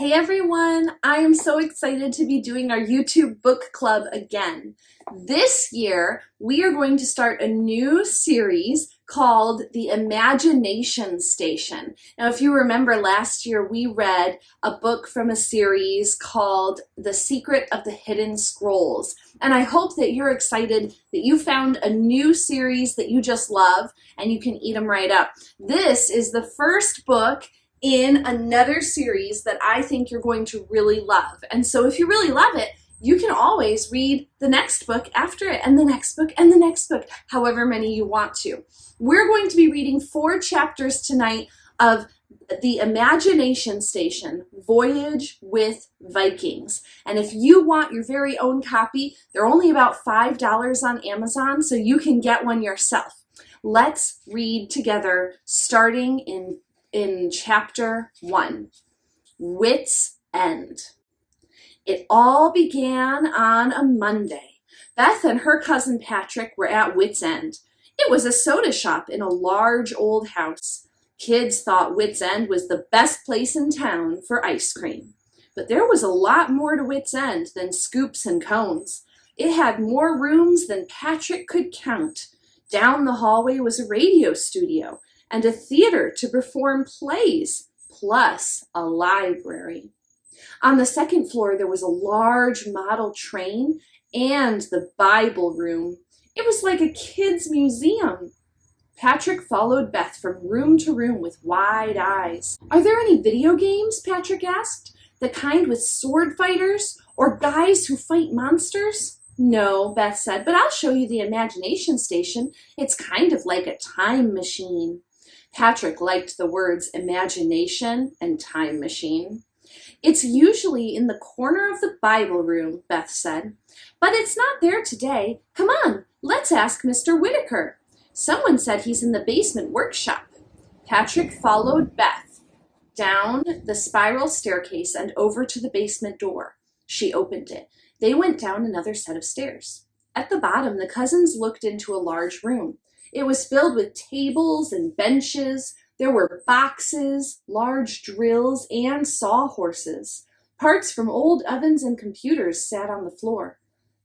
Hey everyone, I am so excited to be doing our YouTube book club again. This year, we are going to start a new series called The Imagination Station. Now, if you remember last year, we read a book from a series called The Secret of the Hidden Scrolls. And I hope that you're excited that you found a new series that you just love and you can eat them right up. This is the first book in another series that I think you're going to really love. And so if you really love it, you can always read the next book after it, and the next book, and the next book, however many you want to. We're going to be reading 4 chapters tonight of The Imagination Station, Voyage with Vikings. And if you want your very own copy, they're only about $5 on Amazon, so you can get one yourself. Let's read together, starting in chapter 1, Whit's End. It all began on a Monday. Beth and her cousin Patrick were at Whit's End. It was a soda shop in a large old house. Kids thought Whit's End was the best place in town for ice cream. But there was a lot more to Whit's End than scoops and cones. It had more rooms than Patrick could count. Down the hallway was a radio studio and a theater to perform plays, plus a library. On the second floor, there was a large model train and the Bible room. It was like a kid's museum. Patrick followed Beth from room to room with wide eyes. "Are there any video games?" Patrick asked. "The kind with sword fighters or guys who fight monsters?" "No," Beth said, "but I'll show you the Imagination Station. It's kind of like a time machine." Patrick liked the words imagination and time machine. "It's usually in the corner of the Bible room," Beth said. "But it's not there today. Come on, let's ask Mr. Whitaker. Someone said he's in the basement workshop." Patrick followed Beth down the spiral staircase and over to the basement door. She opened it. They went down another set of stairs. At the bottom, the cousins looked into a large room. It was filled with tables and benches. There were boxes, large drills, and sawhorses. Parts from old ovens and computers sat on the floor.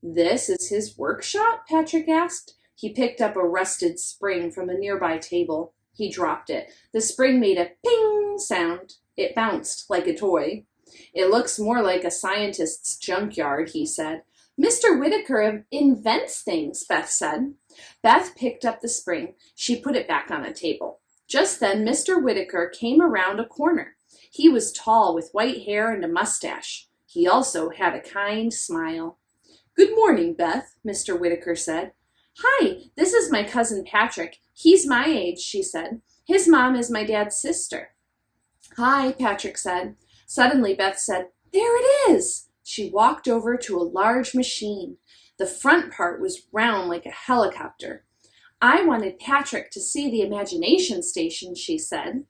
"This is his workshop?" Patrick asked. He picked up a rusted spring from a nearby table. He dropped it. The spring made a ping sound. It bounced like a toy. "It looks more like a scientist's junkyard," he said. "Mr. Whitaker invents things," Beth said. Beth picked up the spring. She put it back on a table. Just then, Mr. Whitaker came around a corner. He was tall with white hair and a mustache. He also had a kind smile. "Good morning, Beth," Mr. Whitaker said. "Hi, this is my cousin Patrick. He's my age," she said. "His mom is my dad's sister." "Hi," Patrick said. Suddenly, Beth said, "There it is!" She walked over to a large machine. The front part was round like a helicopter. "I wanted Patrick to see the Imagination Station," she said.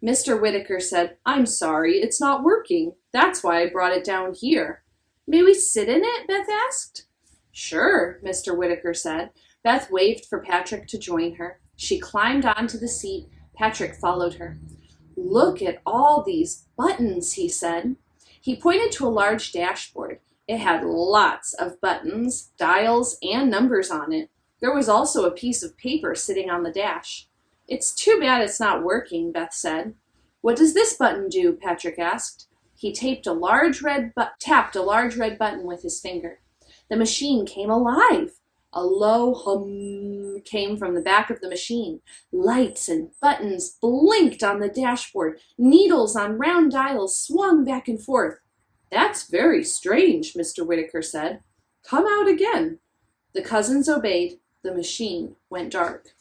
Mr. Whitaker said, "I'm sorry, it's not working. That's why I brought it down here." "May we sit in it?" Beth asked. "Sure," Mr. Whitaker said. Beth waved for Patrick to join her. She climbed onto the seat. Patrick followed her. "Look at all these buttons," he said. He pointed to a large dashboard. It had lots of buttons, dials, and numbers on it. There was also a piece of paper sitting on the dash. "It's too bad it's not working," Beth said. "What does this button do?" Patrick asked. He tapped a large red button with his finger. The machine came alive. A low hum came from the back of the machine. Lights and buttons blinked on the dashboard. Needles on round dials swung back and forth. "That's very strange," Mr. Whitaker said. "Come out again." The cousins obeyed. The machine went dark.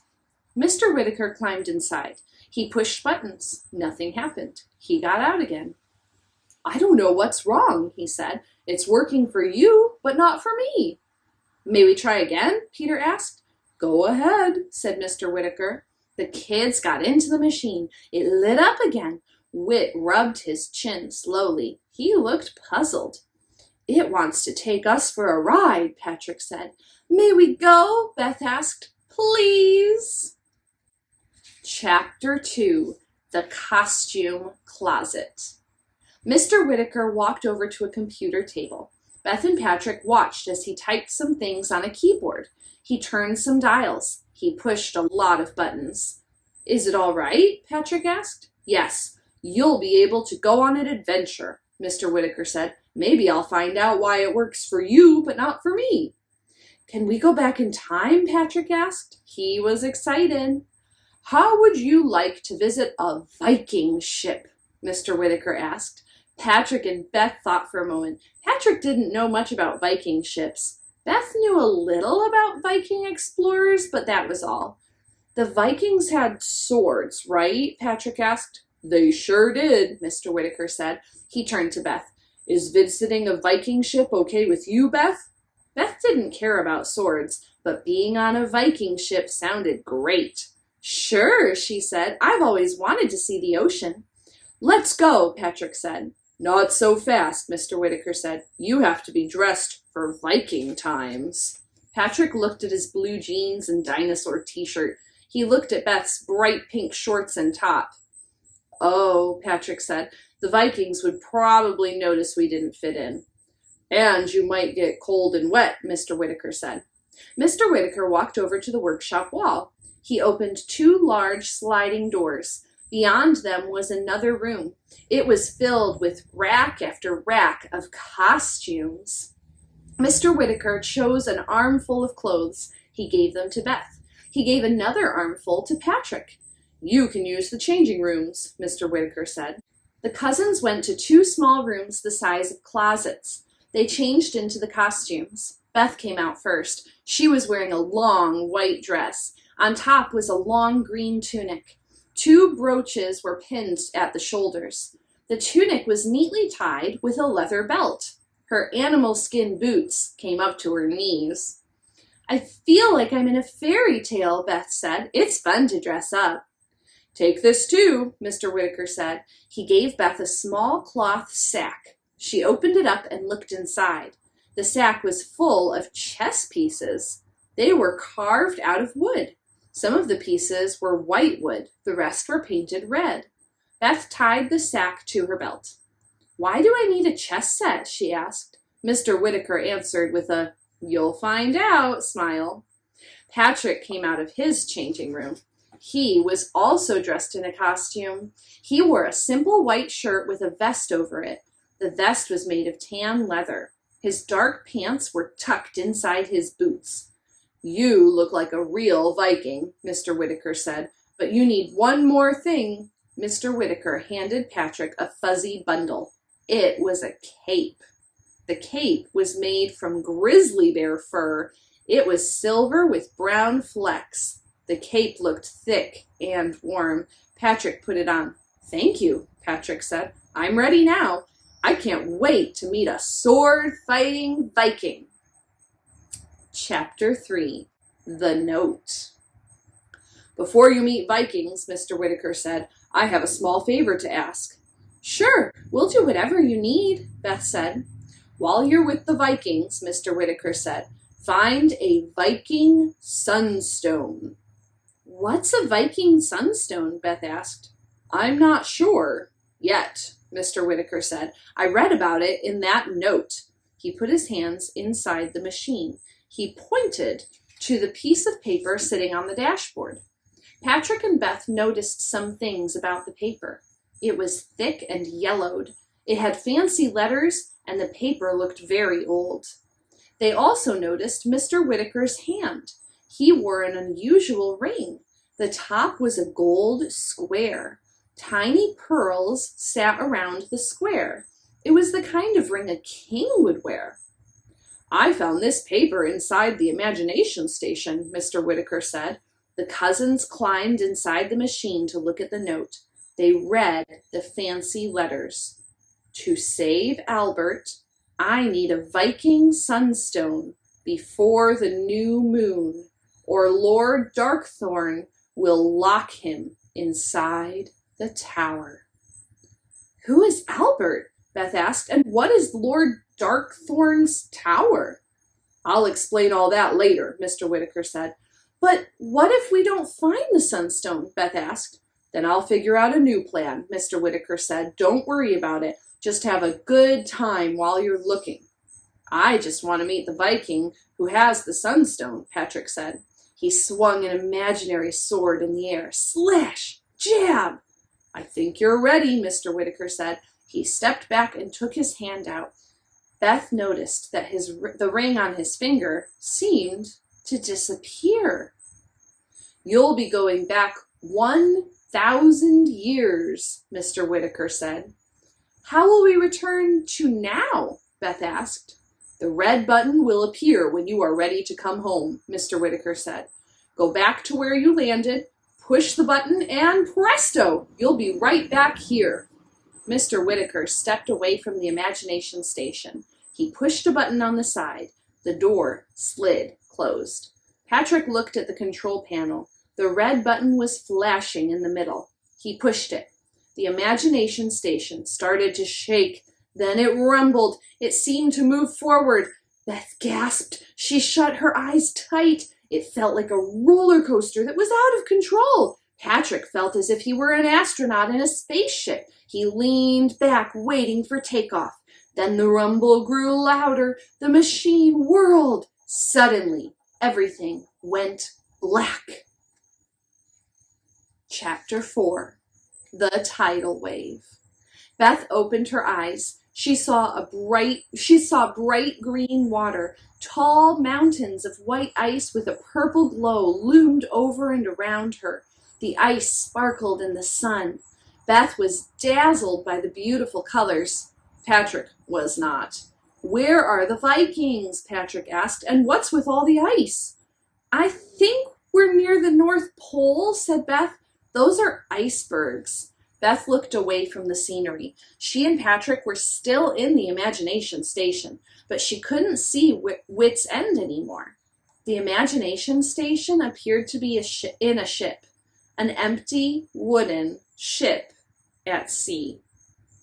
Mr. Whitaker climbed inside. He pushed buttons. Nothing happened. He got out again. "I don't know what's wrong," he said. "It's working for you, but not for me." "May we try again?" Peter asked. "Go ahead," said Mr. Whitaker. The kids got into the machine. It lit up again. Whit rubbed his chin slowly. He looked puzzled. "It wants to take us for a ride," Patrick said. "May we go?" Beth asked. "Please." Chapter 2, The Costume Closet. Mr. Whitaker walked over to a computer table. Beth and Patrick watched as he typed some things on a keyboard. He turned some dials. He pushed a lot of buttons. Is it all right? Patrick asked. Yes. You'll be able to go on an adventure, Mr. Whitaker said. Maybe I'll find out why it works for you, but not for me. Can we go back in time? Patrick asked. He was excited. How would you like to visit a Viking ship? Mr. Whitaker asked. Patrick and Beth thought for a moment. Patrick didn't know much about Viking ships. Beth knew a little about Viking explorers, but that was all. The Vikings had swords, right? Patrick asked. They sure did, Mr. Whitaker said. He turned to Beth. Is visiting a Viking ship okay with you, Beth? Beth didn't care about swords, but being on a Viking ship sounded great. Sure, she said. I've always wanted to see the ocean. Let's go, Patrick said. Not so fast, Mr. Whitaker said. You have to be dressed for Viking times. Patrick looked at his blue jeans and dinosaur t-shirt. He looked at Beth's bright pink shorts and top. Oh, Patrick said, the Vikings would probably notice we didn't fit in. And you might get cold and wet, Mr. Whitaker said. Mr. Whitaker walked over to the workshop wall. He opened two large sliding doors. Beyond them was another room. It was filled with rack after rack of costumes. Mr. Whitaker chose an armful of clothes. He gave them to Beth. He gave another armful to Patrick. You can use the changing rooms, Mr. Whitaker said. The cousins went to two small rooms the size of closets. They changed into the costumes. Beth came out first. She was wearing a long white dress. On top was a long green tunic. Two brooches were pinned at the shoulders. The tunic was neatly tied with a leather belt. Her animal skin boots came up to her knees. I feel like I'm in a fairy tale, Beth said. It's fun to dress up. Take this too, Mr. Whitaker said. He gave Beth a small cloth sack. She opened it up and looked inside. The sack was full of chess pieces. They were carved out of wood. Some of the pieces were white wood. The rest were painted red. Beth tied the sack to her belt. Why do I need a chess set? She asked. Mr. Whitaker answered with a "You'll find out" smile. Patrick came out of his changing room. He was also dressed in a costume. He wore a simple white shirt with a vest over it. The vest was made of tan leather. His dark pants were tucked inside his boots. You look like a real Viking, Mr. Whitaker said, but you need one more thing. Mr. Whitaker handed Patrick a fuzzy bundle. It was a cape. The cape was made from grizzly bear fur. It was silver with brown flecks. The cape looked thick and warm. Patrick put it on. Thank you, Patrick said. I'm ready now. I can't wait to meet a sword-fighting Viking. Chapter 3, The Note. Before you meet Vikings, Mr. Whitaker said, I have a small favor to ask. Sure, we'll do whatever you need, Beth said. While you're with the Vikings, Mr. Whitaker said, find a Viking sunstone. What's a Viking sunstone? Beth asked. I'm not sure yet, Mr. Whitaker said. I read about it in that note. He put his hands inside the machine. He pointed to the piece of paper sitting on the dashboard. Patrick and Beth noticed some things about the paper. It was thick and yellowed. It had fancy letters, and the paper looked very old. They also noticed Mr. Whitaker's hand. He wore an unusual ring. The top was a gold square. Tiny pearls sat around the square. It was the kind of ring a king would wear. I found this paper inside the imagination station, Mr. Whitaker said. The cousins climbed inside the machine to look at the note. They read the fancy letters. To save Albert, I need a Viking sunstone before the new moon, or Lord Darkthorn will lock him inside the tower. Who is Albert? Beth asked, and what is Lord Darkthorn's tower? I'll explain all that later, Mr. Whitaker said. But what if we don't find the sunstone? Beth asked. Then I'll figure out a new plan, Mr. Whitaker said. Don't worry about it. Just have a good time while you're looking. I just want to meet the Viking who has the sunstone, Patrick said. He swung an imaginary sword in the air. Slash! Jab! I think you're ready, Mr. Whitaker said. He stepped back and took his hand out. Beth noticed that the ring on his finger seemed to disappear. You'll be going back 1,000 years, Mr. Whitaker said. How will we return to now? Beth asked. The red button will appear when you are ready to come home, Mr. Whitaker said. Go back to where you landed, push the button, and presto, you'll be right back here. Mr. Whitaker stepped away from the imagination station. He pushed a button on the side. The door slid closed. Patrick looked at the control panel. The red button was flashing in the middle. He pushed it. The imagination station started to shake. Then it rumbled. It seemed to move forward. Beth gasped. She shut her eyes tight. It felt like a roller coaster that was out of control. Patrick felt as if he were an astronaut in a spaceship. He leaned back, waiting for takeoff. Then the rumble grew louder. The machine whirled. Suddenly, everything went black. Chapter 4. The Tidal Wave. Beth opened her eyes. She saw bright green water. Tall mountains of white ice with a purple glow loomed over and around her. The ice sparkled in the sun. Beth was dazzled by the beautiful colors. Patrick was not. Where are the Vikings? Patrick asked. And what's with all the ice? I think we're near the North Pole, said Beth. Those are icebergs. Beth looked away from the scenery. She and Patrick were still in the imagination station, but she couldn't see Whit's End anymore. The imagination station appeared to be in a ship, an empty, wooden ship at sea.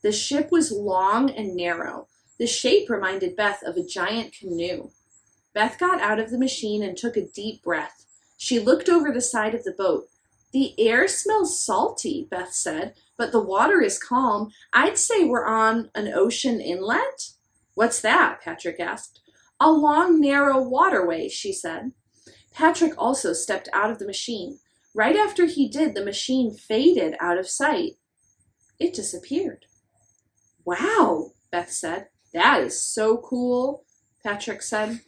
The ship was long and narrow. The shape reminded Beth of a giant canoe. Beth got out of the machine and took a deep breath. She looked over the side of the boat. The air smells salty, Beth said, but the water is calm. I'd say we're on an ocean inlet. What's that? Patrick asked. A long, narrow waterway, she said. Patrick also stepped out of the machine. Right after he did, the machine faded out of sight. It disappeared. Wow, Beth said. That is so cool, Patrick said.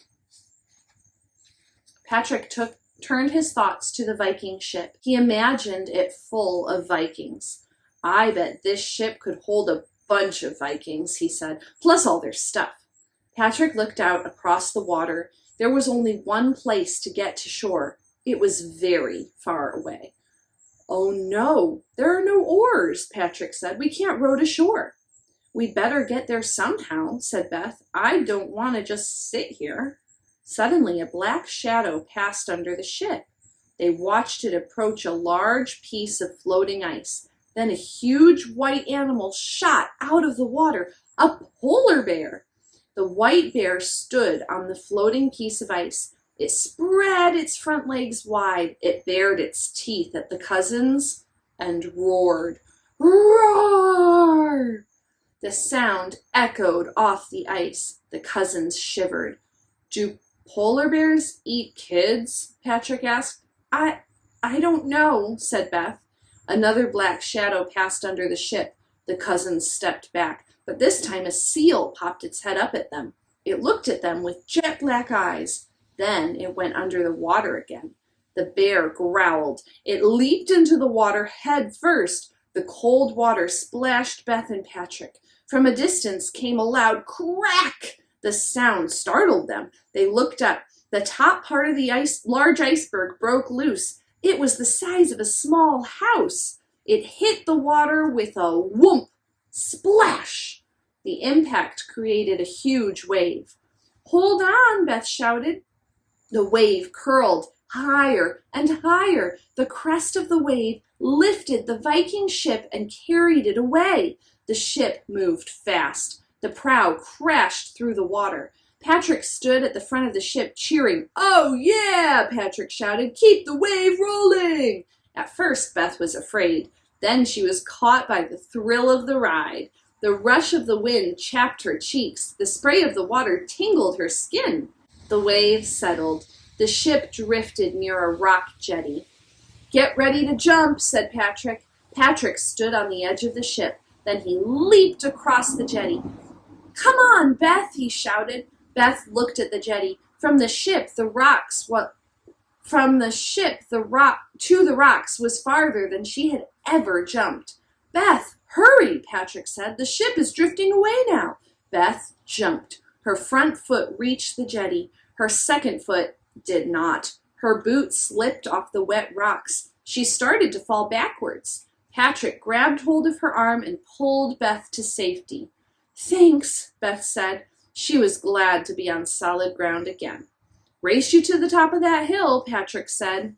Patrick turned his thoughts to the Viking ship. He imagined it full of Vikings. I bet this ship could hold a bunch of Vikings, he said, plus all their stuff. Patrick looked out across the water. There was only one place to get to shore. It was very far away. Oh no, there are no oars, Patrick said. We can't row to shore. We'd better get there somehow, said Beth. I don't want to just sit here. Suddenly, a black shadow passed under the ship. They watched it approach a large piece of floating ice. Then a huge white animal shot out of the water, a polar bear. The white bear stood on the floating piece of ice. It spread its front legs wide. It bared its teeth at the cousins and roared. Roar! The sound echoed off the ice. The cousins shivered. Do polar bears eat kids? Patrick asked. I don't know, said Beth. Another black shadow passed under the ship. The cousins stepped back, but this time a seal popped its head up at them. It looked at them with jet black eyes. Then it went under the water again. The bear growled. It leaped into the water head first. The cold water splashed Beth and Patrick. From a distance came a loud crack. The sound startled them. They looked up. The top part of the large iceberg broke loose. It was the size of a small house. It hit the water with a whoomp, splash. The impact created a huge wave. Hold on, Beth shouted. The wave curled higher and higher. The crest of the wave lifted the Viking ship and carried it away. The ship moved fast. The prow crashed through the water. Patrick stood at the front of the ship cheering. Oh yeah, Patrick shouted. Keep the wave rolling. At first, Beth was afraid. Then she was caught by the thrill of the ride. The rush of the wind chapped her cheeks. The spray of the water tingled her skin. The waves settled. The ship drifted near a rock jetty. "Get ready to jump," said Patrick. Patrick stood on the edge of the ship. Then he leaped across the jetty. "Come on, Beth," he shouted. Beth looked at the jetty. From the ship to the rocks was farther than she had ever jumped. "Beth, hurry," Patrick said. "The ship is drifting away now." Beth jumped. Her front foot reached the jetty. Her second foot did not. Her boot slipped off the wet rocks. She started to fall backwards. Patrick grabbed hold of her arm and pulled Beth to safety. "Thanks," Beth said. She was glad to be on solid ground again. "Race you to the top of that hill," Patrick said.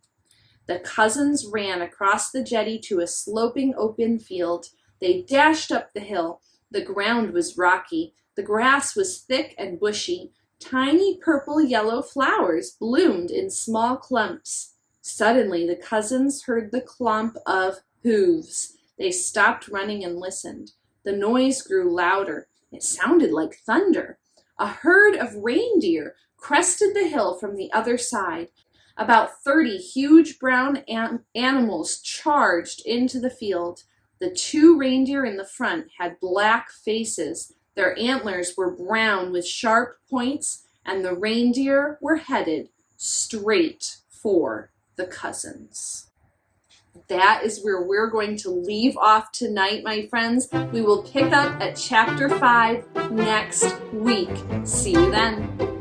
The cousins ran across the jetty to a sloping open field. They dashed up the hill. The ground was rocky. The grass was thick and bushy. Tiny purple-yellow flowers bloomed in small clumps. Suddenly, the cousins heard the clomp of hooves. They stopped running and listened. The noise grew louder. It sounded like thunder. A herd of reindeer crested the hill from the other side. About 30 huge brown animals charged into the field. The 2 reindeer in the front had black faces. Their antlers were brown with sharp points, and the reindeer were headed straight for the cousins. That is where we're going to leave off tonight, my friends. We will pick up at chapter 5 next week. See you then.